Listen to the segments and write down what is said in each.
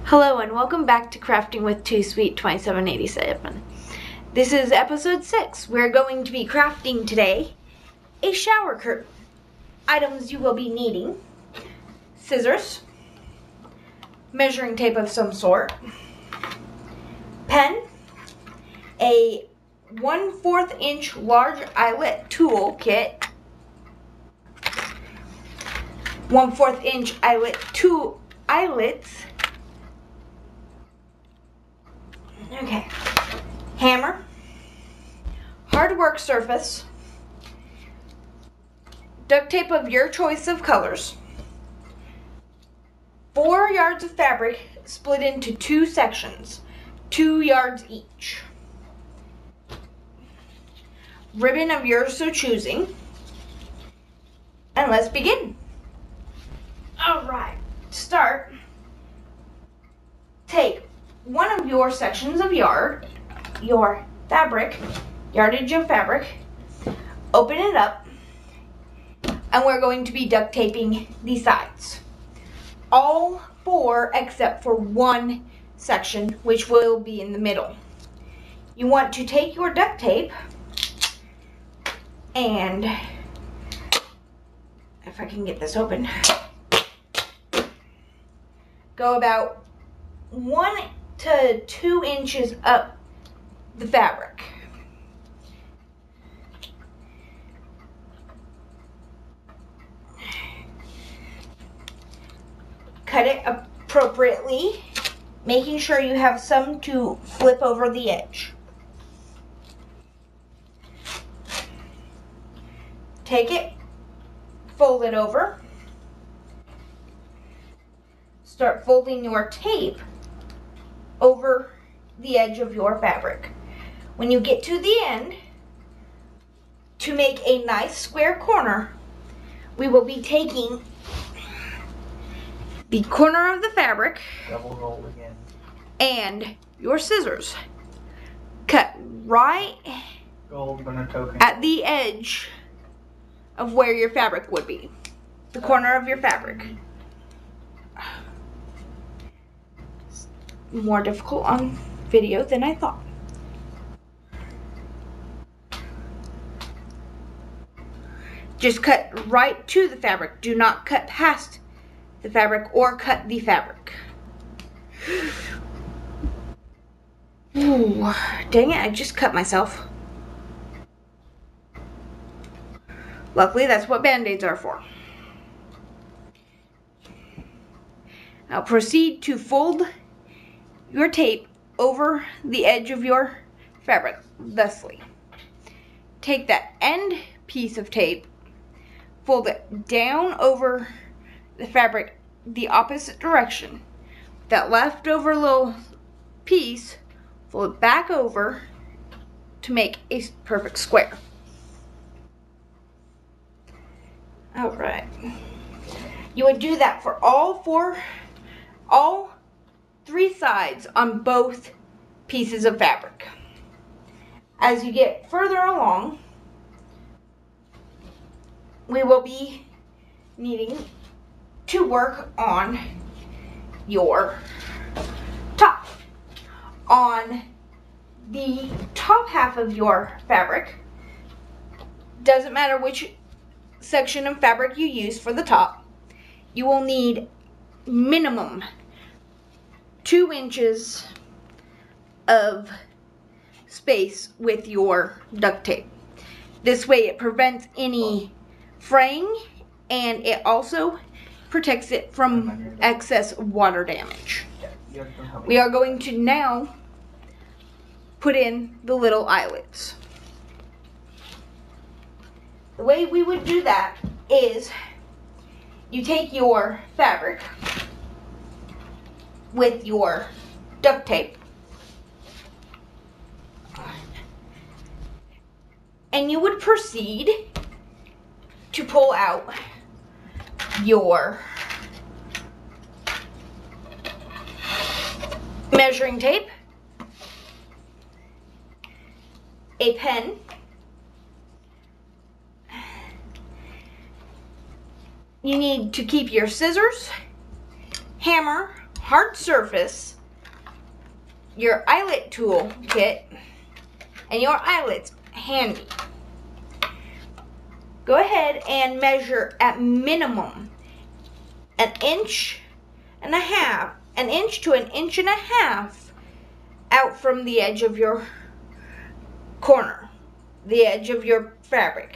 Hello and welcome back to Crafting with TooSweet2787. This is episode 6. We're going to be crafting today a shower curtain. Items you will be needing: scissors, measuring tape of some sort, pen, a 1/4 inch large eyelet tool kit, 1/4 inch eyelet tool eyelets. Okay, hammer, hard work surface, duct tape of your choice of colors, 4 yards of fabric split into 2 sections, 2 yards each, ribbon of your so choosing, and let's begin. Alright, to start, take one of your sections of your fabric, yardage of fabric, open it up, and we're going to be duct taping the sides. All 4 except for one section, which will be in the middle. You want to take your duct tape and, if I can get this open, go about 1 to 2 inches up the fabric. Cut it appropriately, making sure you have some to flip over the edge. Take it, fold it over, start folding your tape over the edge of your fabric. When you get to the end, to make a nice square corner, we will be taking the corner of the fabric double roll again, and your scissors. Cut right at the edge of where your fabric would be. The corner of your fabric. More difficult on video than I thought. Just cut right to the fabric. Do not cut past the fabric or cut the fabric. Ooh, dang it, I just cut myself. Luckily, that's what Band-Aids are for. Now proceed to fold your tape over the edge of your fabric, thusly. Take that end piece of tape, fold it down over the fabric the opposite direction. That leftover little piece, fold it back over to make a perfect square. Alright. You would do that for all 3 sides on both pieces of fabric. As you get further along, we will be needing to work on your top. On the top half of your fabric, doesn't matter which section of fabric you use for the top, you will need minimum 2 inches of space with your duct tape. This way it prevents any fraying and it also protects it from excess water damage. We are going to now put in the little eyelets. The way we would do that is you take your fabric with your duct tape and you would proceed to pull out your measuring tape, a pen, you need to keep your scissors, hammer, hard surface, your eyelet tool kit, and your eyelets handy. Go ahead and measure at minimum an inch to an inch and a half out from the edge of your corner, the edge of your fabric.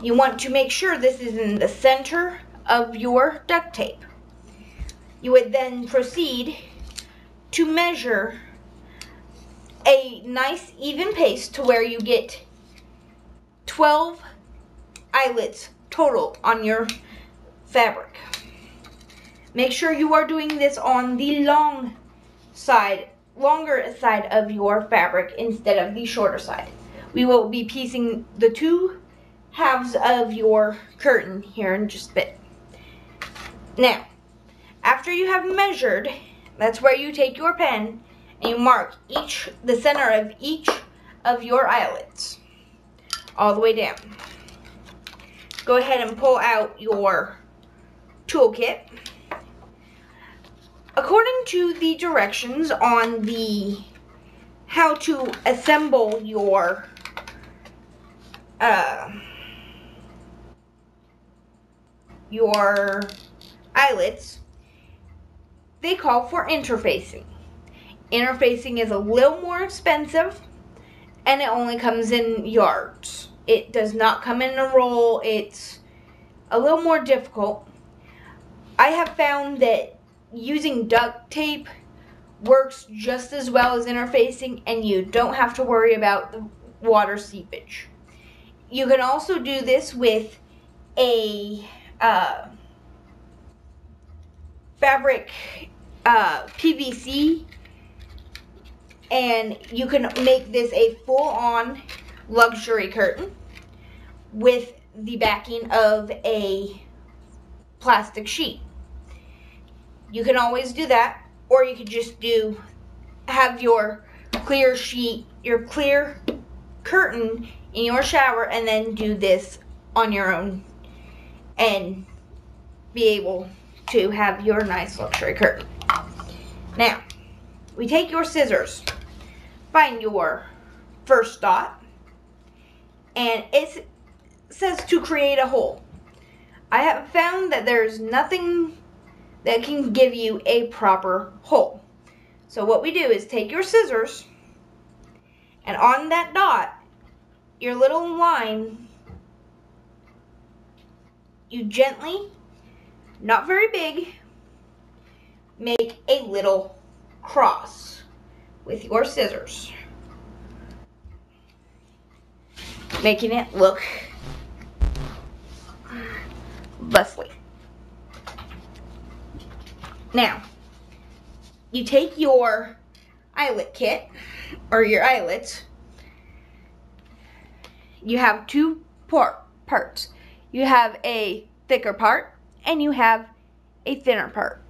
You want to make sure this is in the center of your duct tape. You would then proceed to measure a nice even pace to where you get 12 eyelets total on your fabric. Make sure you are doing this on the longer side of your fabric instead of the shorter side. We will be piecing the two halves of your curtain here in just a bit. Now, after you have measured, that's where you take your pen and you mark the center of each of your eyelets all the way down. Go ahead and pull out your toolkit. According to the directions on the how to assemble your eyelets, they call for interfacing. Interfacing is a little more expensive and it only comes in yards. It does not come in a roll. It's a little more difficult. I have found that using duct tape works just as well as interfacing, and you don't have to worry about the water seepage. You can also do this with a fabric PVC, and you can make this a full-on luxury curtain with the backing of a plastic sheet. You can always do that, or you could just have your clear sheet, your clear curtain in your shower, and then do this on your own and be able to have your nice luxury curtain. Now, we take your scissors, find your first dot, and it says to create a hole. I have found that there's nothing that can give you a proper hole. So what we do is take your scissors, and on that dot, your little line, you gently, not very big, make a little cross with your scissors, making it look bustly. Now, you take your eyelet kit, or your eyelets. You have two parts. You have a thicker part, and you have a thinner part.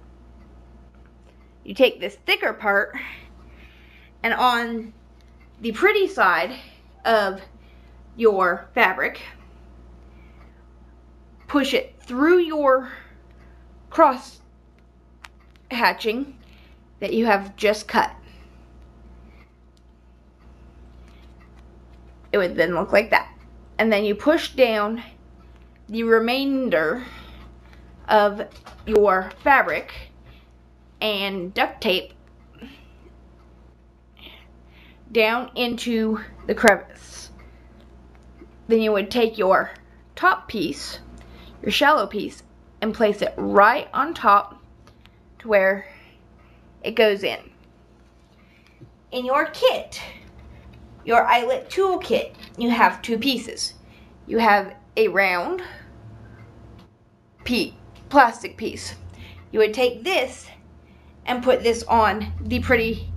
You take this thicker part, and on the pretty side of your fabric, push it through your cross hatching that you have just cut. It would then look like that. And then you push down the remainder of your fabric and duct tape down into the crevice. Then you would take your top piece, your shallow piece, and place it right on top to where it goes in. In your kit, your eyelet tool kit, you have two pieces. You have a round plastic piece. You would take this and put this on the pretty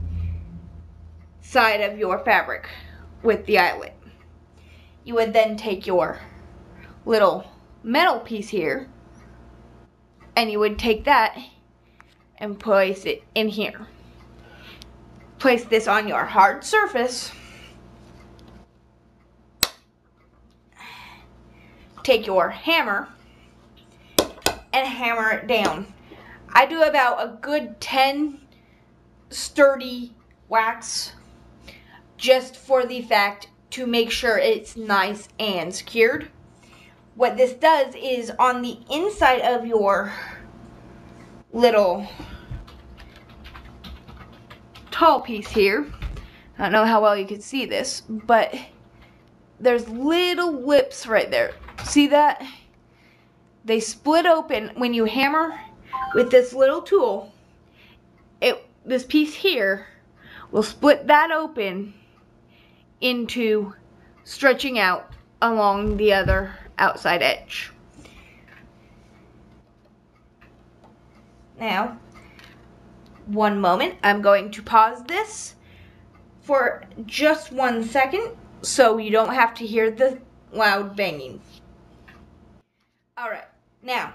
side of your fabric with the eyelet. You would then take your little metal piece here, and you would take that and place it in here. Place this on your hard surface. Take your hammer and hammer it down. I do about a good 10 sturdy whacks just for the fact to make sure it's nice and secured. What this does is on the inside of your little tall piece here, I don't know how well you can see this, but there's little lips right there. See that? They split open when you hammer with this little tool. This piece here will split that open into stretching out along the other outside edge. Now, one moment, I'm going to pause this for just 1 second so you don't have to hear the loud banging. Alright, now,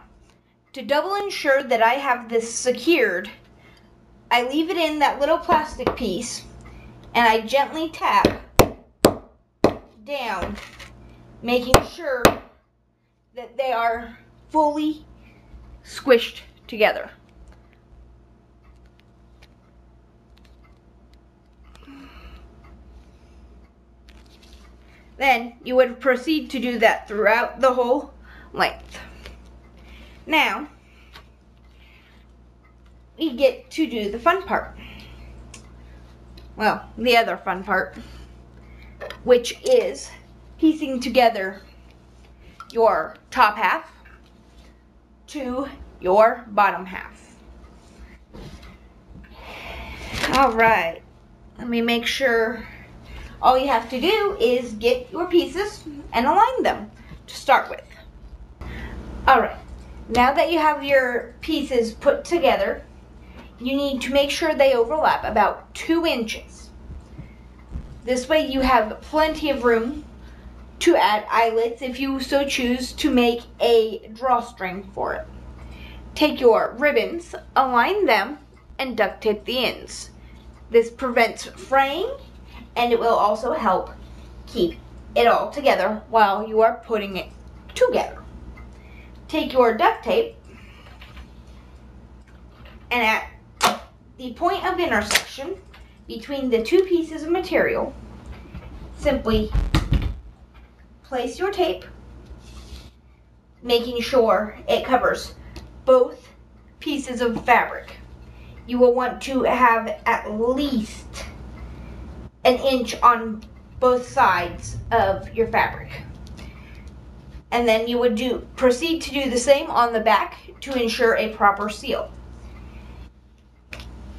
to double ensure that I have this secured, I leave it in that little plastic piece and I gently tap down, making sure that they are fully squished together. Then you would proceed to do that throughout the whole length. Now, we get to do the fun part. Well, the other fun part, which is piecing together your top half to your bottom half. Alright, let me make sure. All you have to do is get your pieces and align them to start with. Alright, now that you have your pieces put together, you need to make sure they overlap about 2 inches. This way you have plenty of room to add eyelets if you so choose to make a drawstring for it. Take your ribbons, align them, and duct tape the ends. This prevents fraying, and it will also help keep it all together while you are putting it together. Take your duct tape, and at the point of intersection between the 2 pieces of material, simply place your tape, making sure it covers both pieces of fabric. You will want to have at least 1 inch on both sides of your fabric. And then you would proceed to do the same on the back to ensure a proper seal.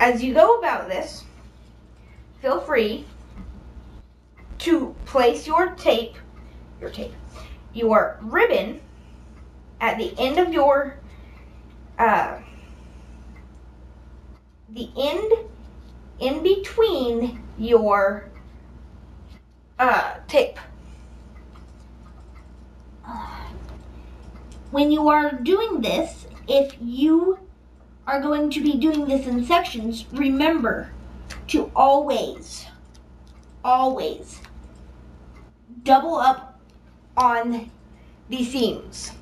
As you go about this, feel free to place your ribbon at the end of your, the end in between your tape. When you are doing this, if you are going to be doing this in sections, remember to always double up on the seams.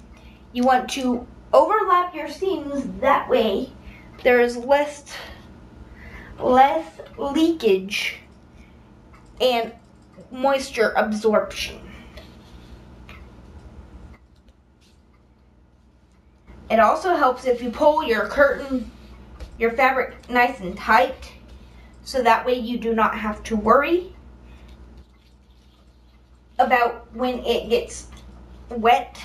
You want to overlap your seams, that way there is less leakage and moisture absorption. It also helps if you pull your fabric nice and tight, so that way you do not have to worry about when it gets wet.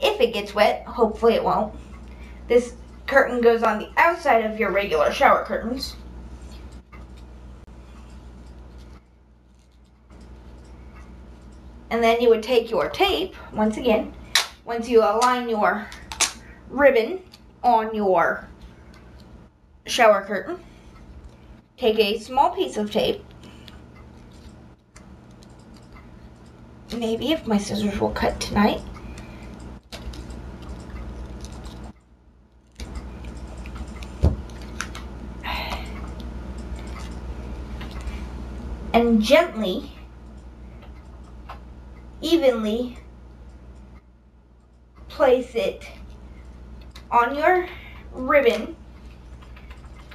If it gets wet, hopefully it won't. This curtain goes on the outside of your regular shower curtains. And then you would take your tape, once again, once you align your ribbon on your shower curtain, take a small piece of tape, maybe if my scissors will cut tonight, and gently, evenly place it on your ribbon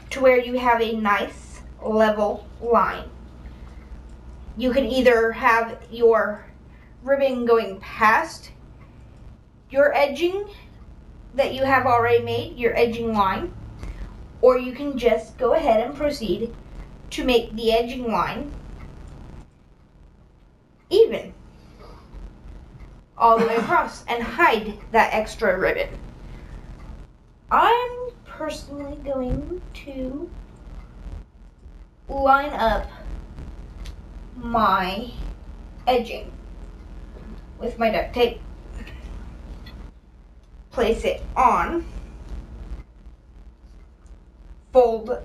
to where you have a nice level line. You can either have your ribbon going past your edging that you have already made, your edging line, or you can just go ahead and proceed to make the edging line even all the way across and hide that extra ribbon. I'm personally going to line up my edging with my duct tape, place it on, fold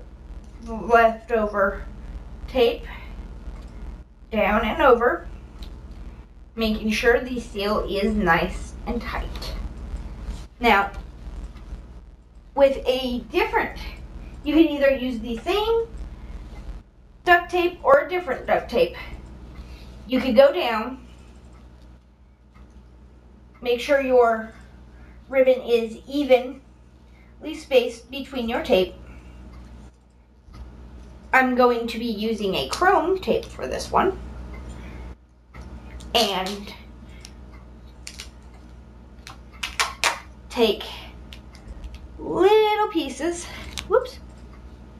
the leftover tape down and over, making sure the seal is nice and tight. Now, with a different, you can either use the same duct tape or a different duct tape. You could go down, make sure your ribbon is evenly spaced between your tape. I'm going to be using a chrome tape for this one. And take little pieces, whoops,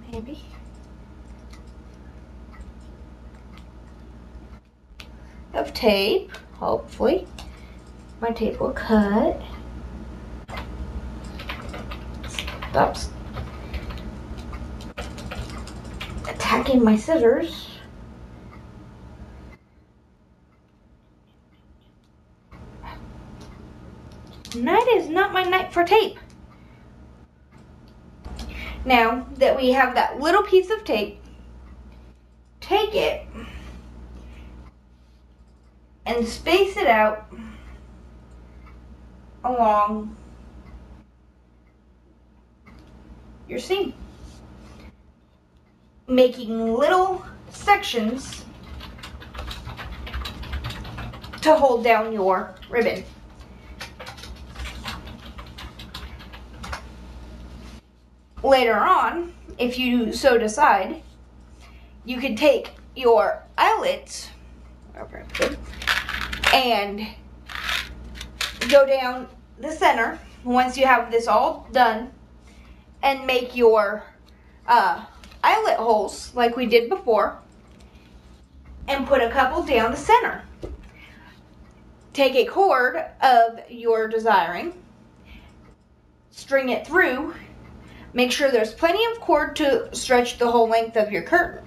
maybe, of tape. Hopefully my tape will cut. Stops attacking my scissors. Tonight is not my night for tape. Now that we have that little piece of tape, take it and space it out along your seam, making little sections to hold down your ribbon. Later on, if you so decide, you could take your eyelets and go down the center once you have this all done and make your eyelet holes like we did before and put a couple down the center. Take a cord of your desiring, string it through. Make sure there's plenty of cord to stretch the whole length of your curtain.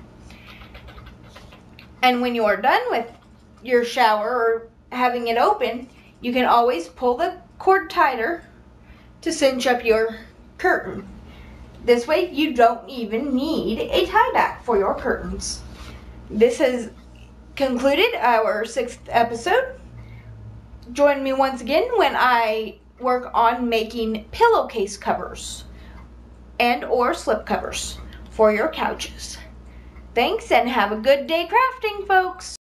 And when you're done with your shower or having it open, you can always pull the cord tighter to cinch up your curtain. This way you don't even need a tie back for your curtains. This has concluded our 6th episode. Join me once again when I work on making pillowcase covers and or slip covers for your couches. Thanks and have a good day crafting, folks.